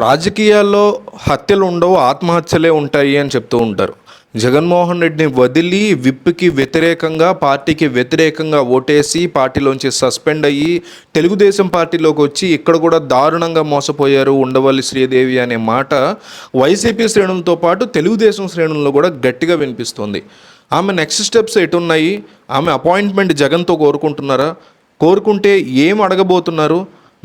రాజకీయాల్లో హత్యలు ఉండవు, ఆత్మహత్యలే ఉంటాయి అని చెప్తూ ఉంటారు. జగన్మోహన్ రెడ్డిని వదిలి విప్కి వ్యతిరేకంగా, పార్టీకి వ్యతిరేకంగా ఓటేసి పార్టీలోంచి సస్పెండ్ అయ్యి తెలుగుదేశం పార్టీలోకి వచ్చి ఇక్కడ కూడా దారుణంగా మోసపోయారు ఉండవల్లి శ్రీదేవి అనే మాట వైసీపీ శ్రేణులతో పాటు తెలుగుదేశం శ్రేణుల్లో కూడా గట్టిగా వినిపిస్తోంది. ఆమె నెక్స్ట్ స్టెప్స్ ఎటున్నాయి? ఆమె అపాయింట్మెంట్ జగన్తో కోరుకుంటున్నారా? కోరుకుంటే ఏం అడగబోతున్నారు?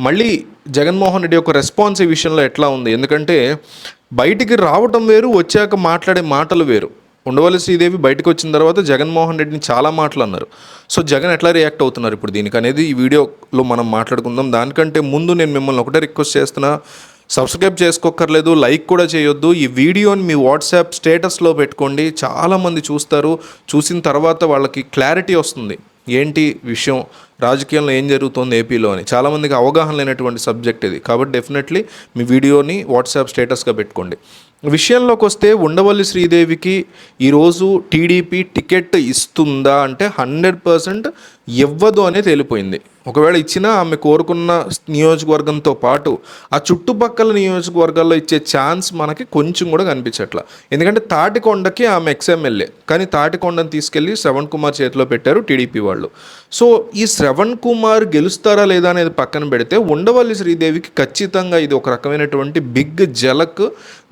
మళ్ళీ జగన్మోహన్ రెడ్డి యొక్క రెస్పాన్స్ ఈ విషయంలో ఎట్లా ఉంది? ఎందుకంటే బయటికి రావటం వేరు, వచ్చాక మాట్లాడే మాటలు వేరు. ఉండవల్లి శ్రీదేవి బయటకు వచ్చిన తర్వాత జగన్మోహన్ రెడ్డిని చాలా మాటలు అన్నారు. సో జగన్ ఎట్లా రియాక్ట్ అవుతున్నారు ఇప్పుడు దీనికి అనేది ఈ వీడియోలో మనం మాట్లాడుకుందాం. దానికంటే ముందు నేను మిమ్మల్ని ఒకటే రిక్వెస్ట్ చేస్తున్నా, సబ్స్క్రైబ్ చేసుకోక్కర్లేదు, లైక్ కూడా చేయొద్దు. ఈ వీడియోని మీ వాట్సాప్ స్టేటస్లో పెట్టుకోండి. చాలామంది చూస్తారు, చూసిన తర్వాత వాళ్ళకి క్లారిటీ వస్తుంది ఏంటి విషయం, రాజకీయంలో ఏం జరుగుతుంది ఏపీలో అని. చాలామందికి అవగాహన లేనటువంటి సబ్జెక్ట్ ఇది, కాబట్టి డెఫినెట్లీ మీ వీడియోని వాట్సాప్ స్టేటస్గా పెట్టుకోండి. విషయంలోకి వస్తే ఉండవల్లి శ్రీదేవికి ఈరోజు టీడీపీ టికెట్ ఇస్తుందా అంటే 100% ఇవ్వదు అనే తేలిపోయింది. ఒకవేళ ఇచ్చినా ఆమె కోరుకున్న నియోజకవర్గంతో పాటు ఆ చుట్టుపక్కల నియోజకవర్గాల్లో ఇచ్చే ఛాన్స్ మనకి కొంచెం కూడా కనిపించట్లా. ఎందుకంటే తాటికొండకి ఆమె ఎక్స్ఎమ్మెల్యే, కానీ తాటికొండని తీసుకెళ్ళి శ్రవణ్ కుమార్ చేతిలో పెట్టారు టీడీపీ వాళ్ళు. సో ఈ శ్రవణ్ కుమార్ గెలుస్తారా లేదా అనేది పక్కన పెడితే ఉండవల్లి శ్రీదేవికి ఖచ్చితంగా ఇది ఒక రకమైనటువంటి బిగ్ జలక్,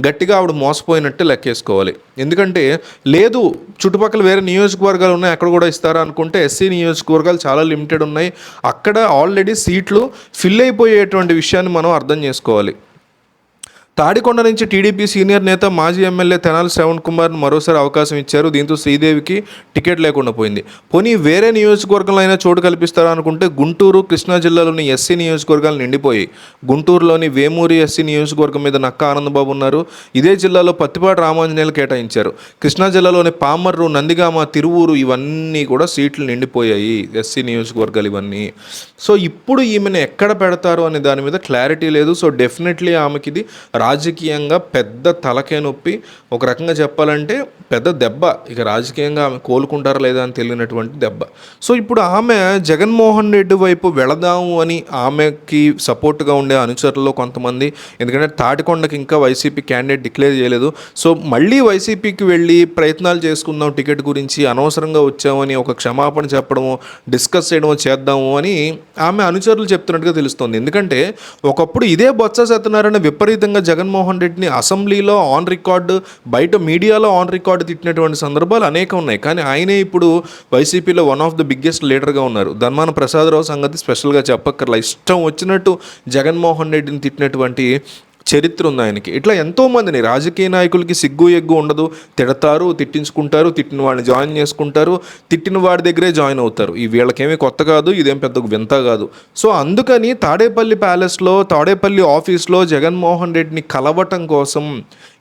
గట్టిగా ఆవిడ మోసపోయినట్టు లెక్కేసుకోవాలి. ఎందుకంటే లేదు చుట్టుపక్కల వేరే నియోజకవర్గాలు ఉన్నాయి అక్కడ కూడా ఇస్తారా అనుకుంటే ఎస్సీ నియోజకవర్గాలు చాలా లిమిటెడ్ ఉన్నాయి. అక్కడ ఆల్రెడీ సీట్లు ఫిల్ అయిపోయేటువంటి విషయాన్ని మనం అర్థం చేసుకోవాలి. తాడికొండ నుంచి టీడీపీ సీనియర్ నేత మాజీ ఎమ్మెల్యే తెనాలి శ్రవణ్ కుమార్ను మరోసారి అవకాశం ఇచ్చారు. దీంతో శ్రీదేవికి టికెట్ లేకుండా పోయింది. పోనీ వేరే నియోజకవర్గంలో అయినా చోటు కల్పిస్తారా అనుకుంటే గుంటూరు, కృష్ణా జిల్లాలోని ఎస్సీ నియోజకవర్గాలు నిండిపోయాయి. గుంటూరులోని వేమూరి ఎస్సీ నియోజకవర్గం మీద నక్క ఆనందబాబు ఉన్నారు. ఇదే జిల్లాలో పత్తిపాటి రామాంజనేయులు కేటాయించారు. కృష్ణా జిల్లాలోని పామర్రు, నందిగామ, తిరువూరు ఇవన్నీ కూడా సీట్లు నిండిపోయాయి, ఎస్సీ నియోజకవర్గాలు ఇవన్నీ. సో ఇప్పుడు ఈమెను ఎక్కడ పెడతారు అనే దాని మీద క్లారిటీ లేదు. సో డెఫినెట్లీ ఆమెకి ఇది రాజకీయంగా పెద్ద తలకే నొప్పి, ఒక రకంగా చెప్పాలంటే పెద్ద దెబ్బ. ఇక రాజకీయంగా ఆమె కోలుకుంటారా లేదా అని తెలియనటువంటి దెబ్బ. సో ఇప్పుడు ఆమె జగన్మోహన్ రెడ్డి వైపు వెళదాము అని ఆమెకి సపోర్ట్గా ఉండే అనుచరుల్లో కొంతమంది, ఎందుకంటే తాటికొండకి ఇంకా వైసీపీ క్యాండిడేట్ డిక్లేర్ చేయలేదు. సో మళ్ళీ వైసీపీకి వెళ్ళి ప్రయత్నాలు చేసుకుందాం టికెట్ గురించి, అనవసరంగా వచ్చామని ఒక క్షమాపణ చెప్పడము, డిస్కస్ చేయడము చేద్దాము అని ఆమె అనుచరులు చెప్తున్నట్టుగా తెలుస్తోంది. ఎందుకంటే ఒకప్పుడు ఇదే బొత్స సత్యనారాయణ విపరీతంగా జగన్మోహన్ రెడ్డిని అసెంబ్లీలో ఆన్ రికార్డు, బయట మీడియాలో ఆన్ రికార్డు తిట్టినటువంటి సందర్భాలు అనేకం ఉన్నాయి. కానీ ఆయనే ఇప్పుడు వైసీపీలో వన్ ఆఫ్ ద బిగ్గెస్ట్ లీడర్గా ఉన్నారు. ధర్మాన ప్రసాదరావు సంగతి స్పెషల్గా చెప్పక్కర్లా. ఇష్టం వచ్చినట్టు జగన్మోహన్ రెడ్డిని తిట్టినటువంటి చరిత్ర ఉంది ఆయనకి. ఇట్లా ఎంతోమందిని రాజకీయ నాయకులకి సిగ్గు ఎగ్గు ఉండదు, తిడతారు, తిట్టించుకుంటారు, తిట్టిన వాడిని జాయిన్ చేసుకుంటారు, తిట్టిన వాడి దగ్గరే జాయిన్ అవుతారు. ఈ వీళ్ళకేమీ కొత్త కాదు, ఇదేం పెద్ద వింత కాదు. సో అందుకని తాడేపల్లి ప్యాలెస్లో, తాడేపల్లి ఆఫీస్లో జగన్మోహన్ రెడ్డిని కలవటం కోసం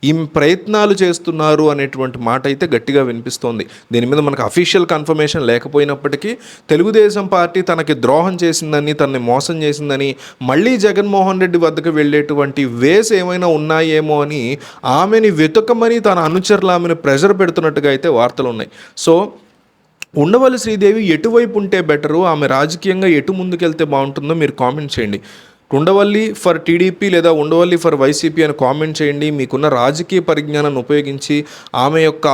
ఈ ప్రయత్నాలు చేస్తున్నారు అనేటువంటి మాట అయితే గట్టిగా వినిపిస్తోంది. దీని మీద మనకు అఫీషియల్ కన్ఫర్మేషన్ లేకపోయినప్పటికీ తెలుగుదేశం పార్టీ తనకి ద్రోహం చేసిందని, తనని మోసం చేసిందని, మళ్ళీ జగన్మోహన్ రెడ్డి వద్దకు వెళ్ళేటువంటి వేస్ ఏమైనా ఉన్నాయేమో అని ఆమెని వెతుకమని తన అనుచరులు ఆమెను ప్రెషర్ పెడుతున్నట్టుగా అయితే వార్తలు ఉన్నాయి. సో ఉండవల్లి శ్రీదేవి ఎటువైపు ఉంటే బెటరు, ఆమె రాజకీయంగా ఎటు ముందుకెళ్తే బాగుంటుందో మీరు కామెంట్ చేయండి. ఉండవల్లి ఫర్ టీడీపీ లేదా ఉండవల్లి ఫర్ వైసీపీ అని కామెంట్ చేయండి. మీకున్న రాజకీయ పరిజ్ఞానాన్ని ఉపయోగించి ఆమె యొక్క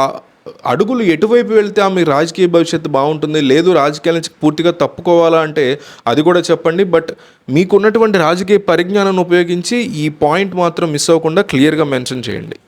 అడుగులు ఎటువైపు వెళ్తే ఆమె రాజకీయ భవిష్యత్తు బాగుంటుంది, లేదు రాజకీయాల నుంచి పూర్తిగా తప్పుకోవాలా అంటే అది కూడా చెప్పండి. బట్ మీకున్నటువంటి రాజకీయ పరిజ్ఞానాన్ని ఉపయోగించి ఈ పాయింట్ మాత్రం మిస్ అవ్వకుండా క్లియర్గా మెన్షన్ చేయండి.